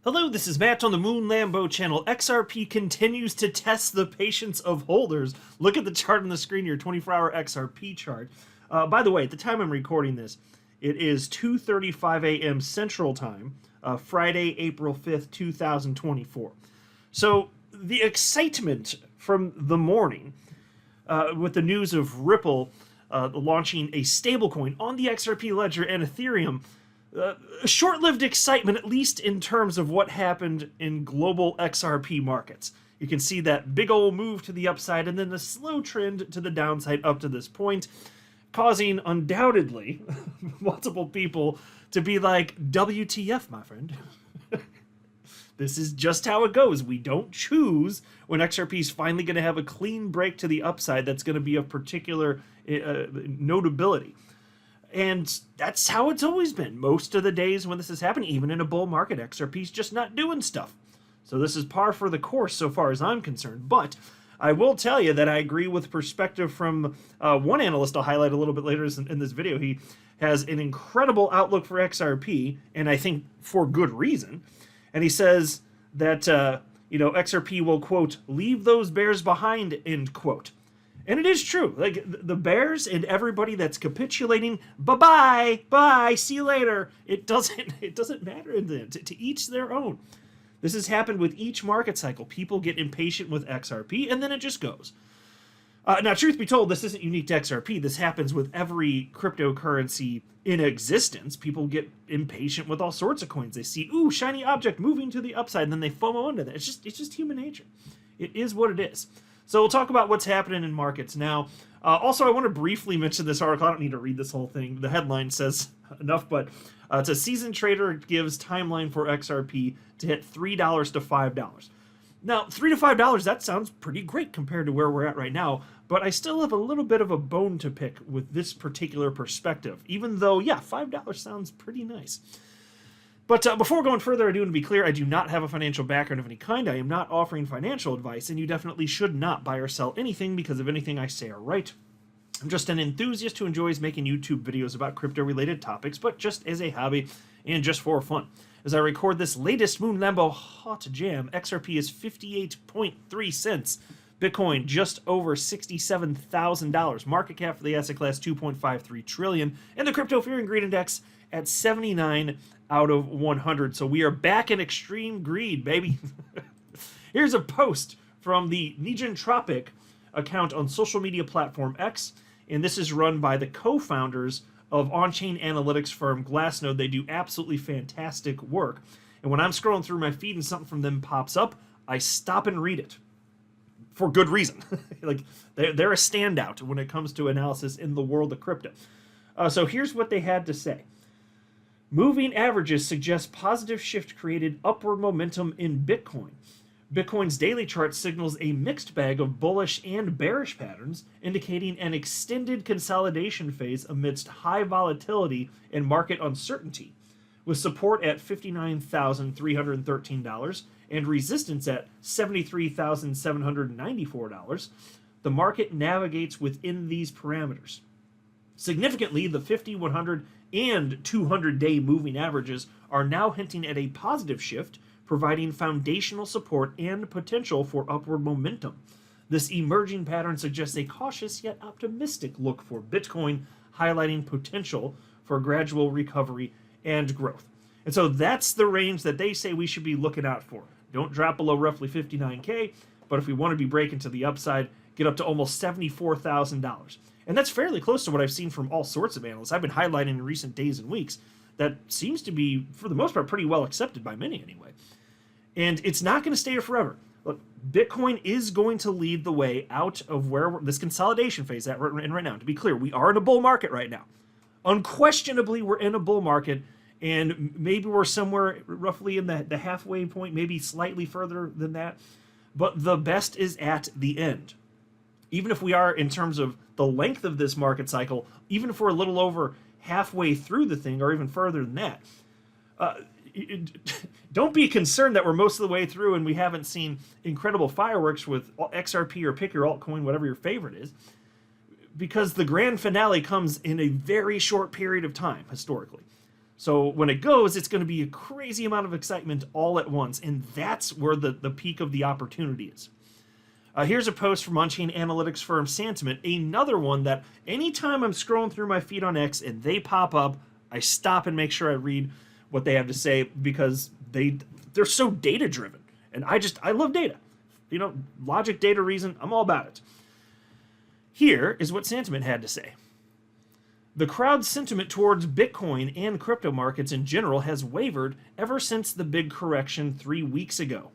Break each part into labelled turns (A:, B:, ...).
A: Hello, this is Matt on the Moon Lambo channel. XRP continues to test the patience of holders. Look at the chart on the screen, your 24-hour XRP chart. By the way, at the time I'm recording this, it is 2:35 a.m. Central Time, Friday, April 5th, 2024. So the excitement from the morning with the news of Ripple launching a stablecoin on the XRP ledger and Ethereum, short-lived excitement, at least in terms of what happened in global XRP markets. You can see that big old move to the upside and then the slow trend to the downside up to this point, causing undoubtedly multiple people to be like, WTF, my friend. This is just how it goes. We don't choose when XRP is finally going to have a clean break to the upside that's going to be of particular notability. And that's how it's always been. Most of the days when this is happening, even in a bull market, XRP's just not doing stuff. So this is par for the course so far as I'm concerned. But I will tell you that I agree with perspective from one analyst I'll highlight a little bit later in this video. He has an incredible outlook for XRP, and I think for good reason. And he says that, XRP will, quote, leave those bears behind, end quote. And it is true. Like, the bears and everybody that's capitulating, bye, see you later. It doesn't matter to each their own. This has happened with each market cycle. People get impatient with XRP, and then it just goes. Now, truth be told, this isn't unique to XRP. This happens with every cryptocurrency in existence. People get impatient with all sorts of coins. They see, ooh, shiny object moving to the upside, and then they FOMO into that. It's just human nature. It is what it is. So we'll talk about what's happening in markets now. Also, I want to briefly mention this article. I don't need to read this whole thing. The headline says enough, but it's a seasoned trader gives timeline for XRP to hit $3 to $5. Now, $3 to $5, that sounds pretty great compared to where we're at right now, but I still have a little bit of a bone to pick with this particular perspective, even though, yeah, $5 sounds pretty nice. But before going further ado, and to be clear, I do not have a financial background of any kind. I am not offering financial advice, and you definitely should not buy or sell anything because of anything I say or write. I'm just an enthusiast who enjoys making YouTube videos about crypto-related topics, but just as a hobby and just for fun. As I record this latest Moon Lambo hot jam, XRP is 58.3 cents. Bitcoin just over $67,000. Market cap for the asset class 2.53 trillion, and the crypto fear and greed index at 79 out of 100. So we are back in extreme greed, baby. Here's a post from the Negentropic account on social media platform X, and this is run by the co-founders of on-chain analytics firm Glassnode. They do absolutely fantastic work. And when I'm scrolling through my feed and something from them pops up, I stop and read it. For good reason. Like, they're a standout when it comes to analysis in the world of crypto. So here's what they had to say. Moving averages suggest positive shift created upward momentum in Bitcoin. Bitcoin's daily chart signals a mixed bag of bullish and bearish patterns, indicating an extended consolidation phase amidst high volatility and market uncertainty. With support at $59,313 and resistance at $73,794, the market navigates within these parameters. Significantly, the 50, 100, and 200-day moving averages are now hinting at a positive shift, providing foundational support and potential for upward momentum. This emerging pattern suggests a cautious yet optimistic look for Bitcoin, highlighting potential for gradual recovery and growth. And so that's the range that they say we should be looking out for. Don't drop below roughly 59K, but if we want to be breaking to the upside, get up to almost $74,000. And that's fairly close to what I've seen from all sorts of analysts. I've been highlighting in recent days and weeks. That seems to be, for the most part, pretty well accepted by many anyway. And it's not going to stay here forever. Look, Bitcoin is going to lead the way out of where this consolidation phase that we're in right now. To be clear, we are in a bull market right now. Unquestionably, we're in a bull market, and maybe we're somewhere roughly in the halfway point, maybe slightly further than that. But the best is at the end. Even if we are, in terms of the length of this market cycle, even if we're a little over halfway through the thing, or even further than that, don't be concerned that we're most of the way through and we haven't seen incredible fireworks with XRP or pick your altcoin, whatever your favorite is, because the grand finale comes in a very short period of time, historically. So when it goes, it's going to be a crazy amount of excitement all at once, and that's where the peak of the opportunity is. Here's a post from on-chain analytics firm Santiment, another one that anytime I'm scrolling through my feed on X and they pop up, I stop and make sure I read what they have to say because they're so data-driven. And I love data. You know, logic, data, reason, I'm all about it. Here is what Santiment had to say. The crowd's sentiment towards Bitcoin and crypto markets in general has wavered ever since the big correction 3 weeks ago.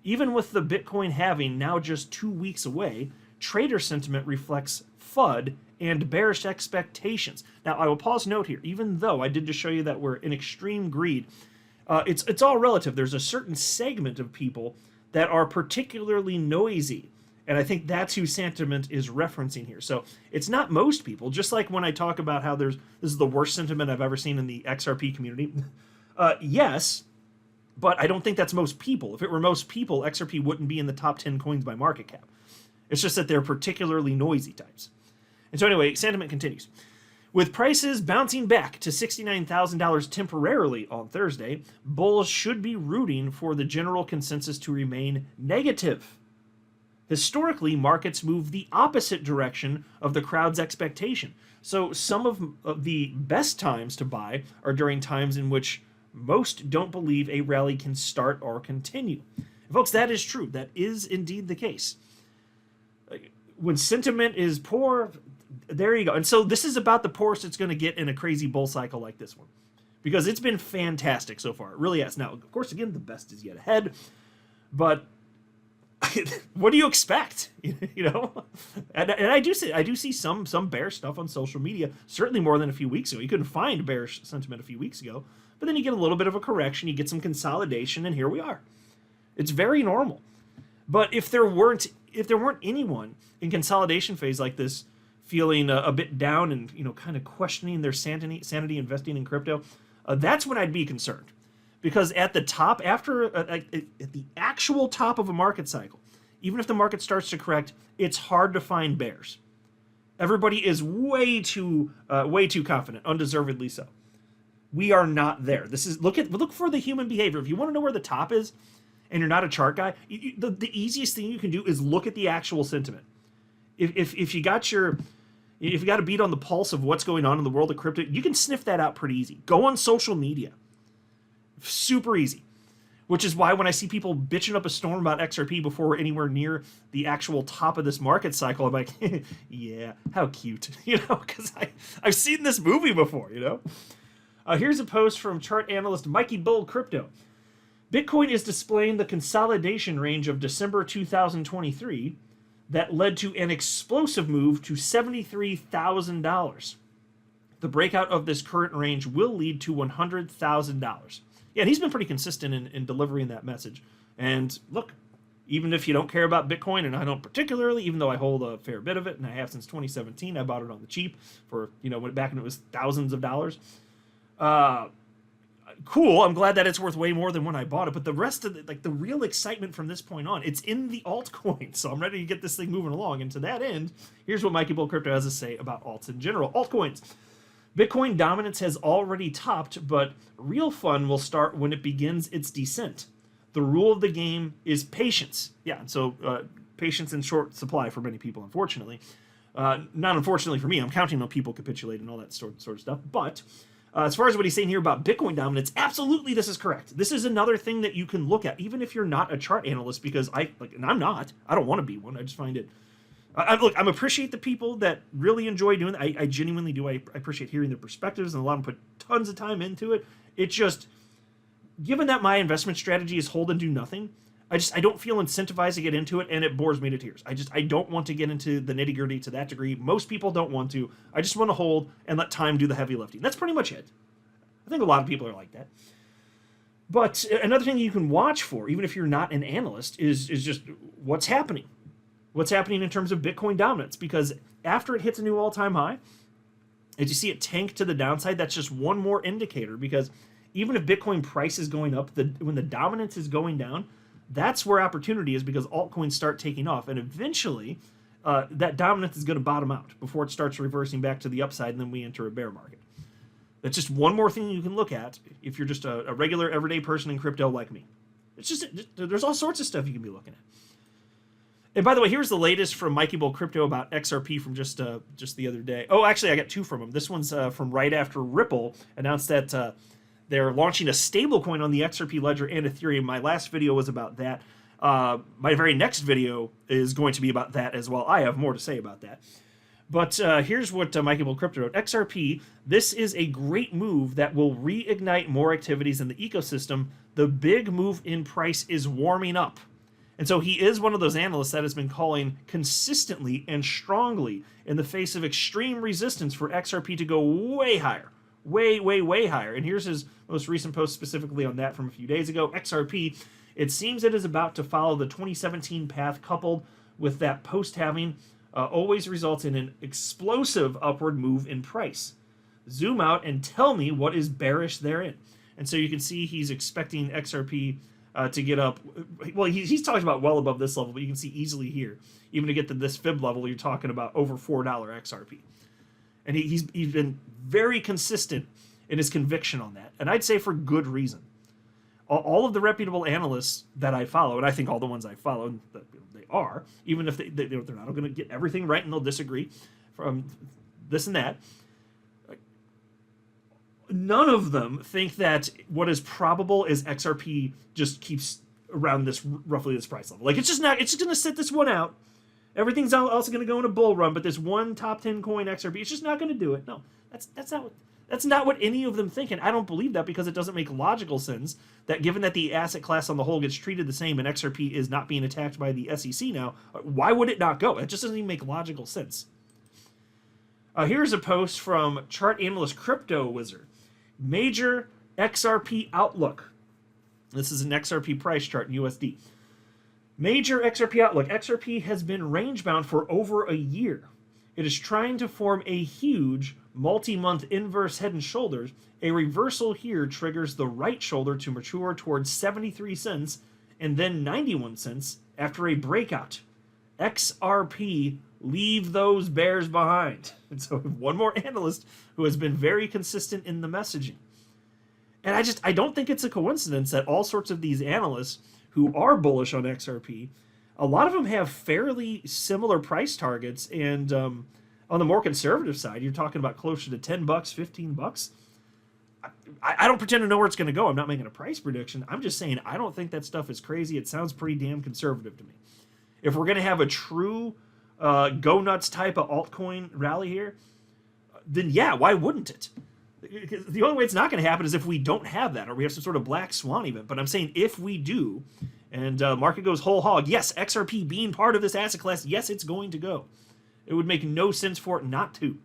A: Even with the Bitcoin halving now just 2 weeks away, trader sentiment reflects FUD and bearish expectations. Now, I will pause note here. Even though I did just show you that we're in extreme greed, it's all relative. There's a certain segment of people that are particularly noisy. And I think that's who sentiment is referencing here. So it's not most people, just like when I talk about how this is the worst sentiment I've ever seen in the XRP community. Yes, but I don't think that's most people. If it were most people, XRP wouldn't be in the top 10 coins by market cap. It's just that they're particularly noisy types. And so anyway, sentiment continues. With prices bouncing back to $69,000 temporarily on Thursday, bulls should be rooting for the general consensus to remain negative. Historically, markets move the opposite direction of the crowd's expectation. So some of the best times to buy are during times in which most don't believe a rally can start or continue. And folks, that is true. That is indeed the case. When sentiment is poor, there you go. And so this is about the poorest it's going to get in a crazy bull cycle like this one. Because it's been fantastic so far. It really has. Now, of course, again, the best is yet ahead. But what do you expect? You know, and I do see some bearish stuff on social media. Certainly more than a few weeks ago. You couldn't find bearish sentiment a few weeks ago, but then you get a little bit of a correction. You get some consolidation, and here we are. It's very normal. But if there weren't anyone in consolidation phase like this, feeling a bit down and kind of questioning their sanity investing in crypto, that's when I'd be concerned. Because at the top, at the actual top of a market cycle, even if the market starts to correct, it's hard to find bears. Everybody is way too confident, undeservedly so. We are not there. This is look for the human behavior. If you want to know where the top is, and you're not a chart guy, the easiest thing you can do is look at the actual sentiment. If you got a beat on the pulse of what's going on in the world of crypto, you can sniff that out pretty easy. Go on social media. Super easy. Which is why when I see people bitching up a storm about XRP before we're anywhere near the actual top of this market cycle, I'm like, yeah, how cute, because I've seen this movie before, Here's a post from chart analyst Mikey Bull Crypto. Bitcoin is displaying the consolidation range of December 2023 that led to an explosive move to $73,000. The breakout of this current range will lead to $100,000. Yeah, and he's been pretty consistent in delivering that message. And look, even if you don't care about Bitcoin, and I don't particularly, even though I hold a fair bit of it, and I have since 2017, I bought it on the cheap for, back when it was thousands of dollars. Cool, I'm glad that it's worth way more than when I bought it, but the rest of it, the real excitement from this point on, it's in the altcoin, so I'm ready to get this thing moving along. And to that end, here's what Mikey Bull Crypto has to say about alts in general. Altcoins. Bitcoin dominance has already topped, but real fun will start when it begins its descent. The rule of the game is patience. Yeah, so patience in short supply for many people, unfortunately. Not unfortunately for me. I'm counting on people capitulate and all that sort of stuff. But as far as what he's saying here about Bitcoin dominance, absolutely this is correct. This is another thing that you can look at, even if you're not a chart analyst, because and I'm not. I don't want to be one. I just find it... I appreciate the people that really enjoy doing it. I genuinely do. I appreciate hearing their perspectives, and a lot of them put tons of time into it. It's just, given that my investment strategy is hold and do nothing, I don't feel incentivized to get into it, and it bores me to tears. I don't want to get into the nitty-gritty to that degree. Most people don't want to. I just want to hold and let time do the heavy lifting. That's pretty much it. I think a lot of people are like that. But another thing you can watch for, even if you're not an analyst, is just what's happening. What's happening in terms of Bitcoin dominance, because after it hits a new all-time high, as you see it tank to the downside, that's just one more indicator, because even if Bitcoin price is going up, when the dominance is going down, that's where opportunity is, because altcoins start taking off, and eventually that dominance is going to bottom out before it starts reversing back to the upside, and then we enter a bear market. That's just one more thing you can look at if you're just a regular everyday person in crypto like me. It's just, there's all sorts of stuff you can be looking at. And by the way, here's the latest from Mikey Bull Crypto about XRP from just the other day. Oh, actually, I got two from him. This one's from right after Ripple announced that they're launching a stablecoin on the XRP ledger and Ethereum. My last video was about that. My very next video is going to be about that as well. I have more to say about that. But here's what Mikey Bull Crypto wrote. XRP, this is a great move that will reignite more activities in the ecosystem. The big move in price is warming up. And so he is one of those analysts that has been calling consistently and strongly in the face of extreme resistance for XRP to go way higher. Way, way, way higher. And here's his most recent post specifically on that from a few days ago. XRP, it seems it is about to follow the 2017 path coupled with that post-halving always results in an explosive upward move in price. Zoom out and tell me what is bearish therein. And so you can see he's expecting XRP to get up. Well, he's talking about well above this level, but you can see easily here, even to get to this fib level, you're talking about over $4 XRP. And he's been very consistent in his conviction on that. And I'd say for good reason. All of the reputable analysts that I follow, and I think all the ones I follow, they are, even if they're not going to get everything right and they'll disagree from this and that, none of them think that what is probable is XRP just keeps around this roughly this price level. Like it's just going to sit this one out. Everything's also going to go in a bull run, but this one top 10 coin XRP, it's just not going to do it. No, that's not what any of them think, and I don't believe that because it doesn't make logical sense that given that the asset class on the whole gets treated the same and XRP is not being attacked by the SEC now, why would it not go? It just doesn't even make logical sense. Here's a post from chart analyst Crypto Wizard. Major XRP outlook. This is an XRP price chart in USD. Major XRP outlook. XRP has been range bound for over a year. It is trying to form a huge multi-month inverse head and shoulders. A reversal here triggers the right shoulder to mature towards 73 cents and then 91 cents after a breakout. XRP, leave those bears behind. And so one more analyst who has been very consistent in the messaging. And I don't think it's a coincidence that all sorts of these analysts who are bullish on XRP, a lot of them have fairly similar price targets. And on the more conservative side, you're talking about closer to $10, $15. I don't pretend to know where it's going to go. I'm not making a price prediction. I'm just saying I don't think that stuff is crazy. It sounds pretty damn conservative to me. If we're going to have a true go nuts type of altcoin rally here, then yeah, why wouldn't it? The only way it's not going to happen is if we don't have that or we have some sort of black swan event. But I'm saying if we do, and market goes whole hog, yes, XRP being part of this asset class, yes, it's going to go. It would make no sense for it not to.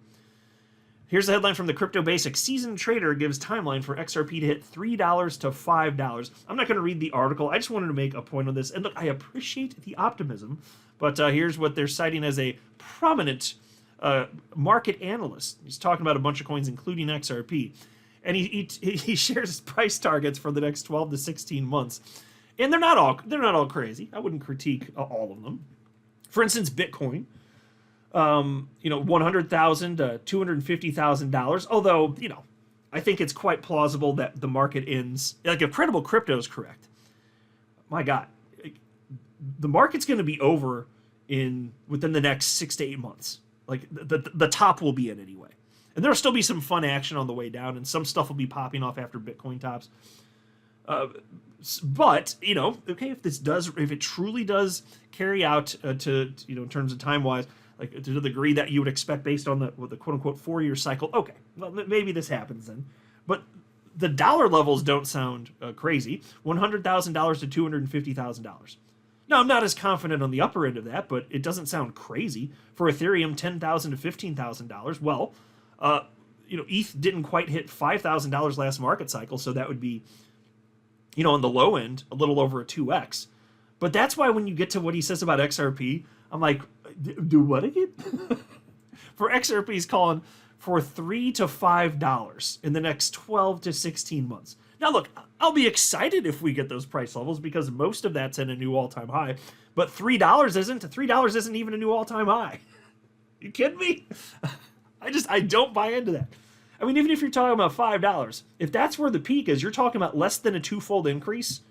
A: Here's the headline from the Crypto Basics. Seasoned Trader gives timeline for XRP to hit $3 to $5. I'm not going to read the article. I just wanted to make a point on this. And look, I appreciate the optimism, but here's what they're citing as a prominent market analyst. He's talking about a bunch of coins, including XRP. And he shares his price targets for the next 12 to 16 months. And they're not all crazy. I wouldn't critique all of them. For instance, Bitcoin. $100,000 to $250,000. Although, I think it's quite plausible that the market ends. Like, if Credible Crypto is correct, my God, the market's going to be over within the next 6 to 8 months. Like, the top will be in anyway. And there'll still be some fun action on the way down, and some stuff will be popping off after Bitcoin tops. But, okay, if it truly does carry out to in terms of time-wise, like to the degree that you would expect based on the quote-unquote 4-year cycle, okay, well, maybe this happens then. But the dollar levels don't sound crazy. $100,000 to $250,000. Now, I'm not as confident on the upper end of that, but it doesn't sound crazy. For Ethereum, $10,000 to $15,000. Well, ETH didn't quite hit $5,000 last market cycle, so that would be, on the low end, a little over a 2x. But that's why when you get to what he says about XRP, I'm like, do what again? For XRP, he's calling for $3 to $5 in the next 12 to 16 months. Now, look, I'll be excited if we get those price levels because most of that's in a new all-time high. But $3 isn't. $3 isn't even a new all-time high. You kidding me? I don't buy into that. I mean, even if you're talking about $5, if that's where the peak is, you're talking about less than a twofold increase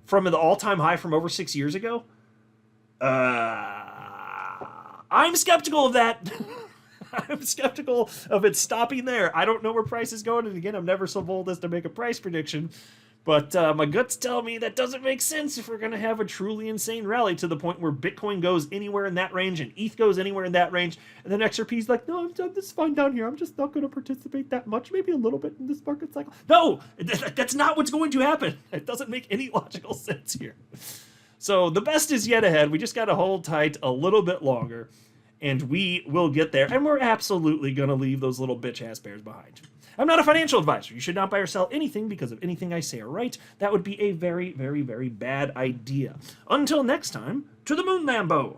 A: from the all-time high from over 6 years ago. I'm skeptical of that. I'm skeptical of it stopping there. I don't know where price is going, and again, I'm never so bold as to make a price prediction, but my guts tell me that doesn't make sense if we're going to have a truly insane rally to the point where Bitcoin goes anywhere in that range and ETH goes anywhere in that range, and then XRP's like, no, this is fine down here. I'm just not going to participate that much, maybe a little bit in this market cycle. No, that's not what's going to happen. It doesn't make any logical sense here. So the best is yet ahead. We just got to hold tight a little bit longer, and we will get there. And we're absolutely going to leave those little bitch-ass bears behind. I'm not a financial advisor. You should not buy or sell anything because of anything I say or write. That would be a very, very, very bad idea. Until next time, to the moon, Lambo!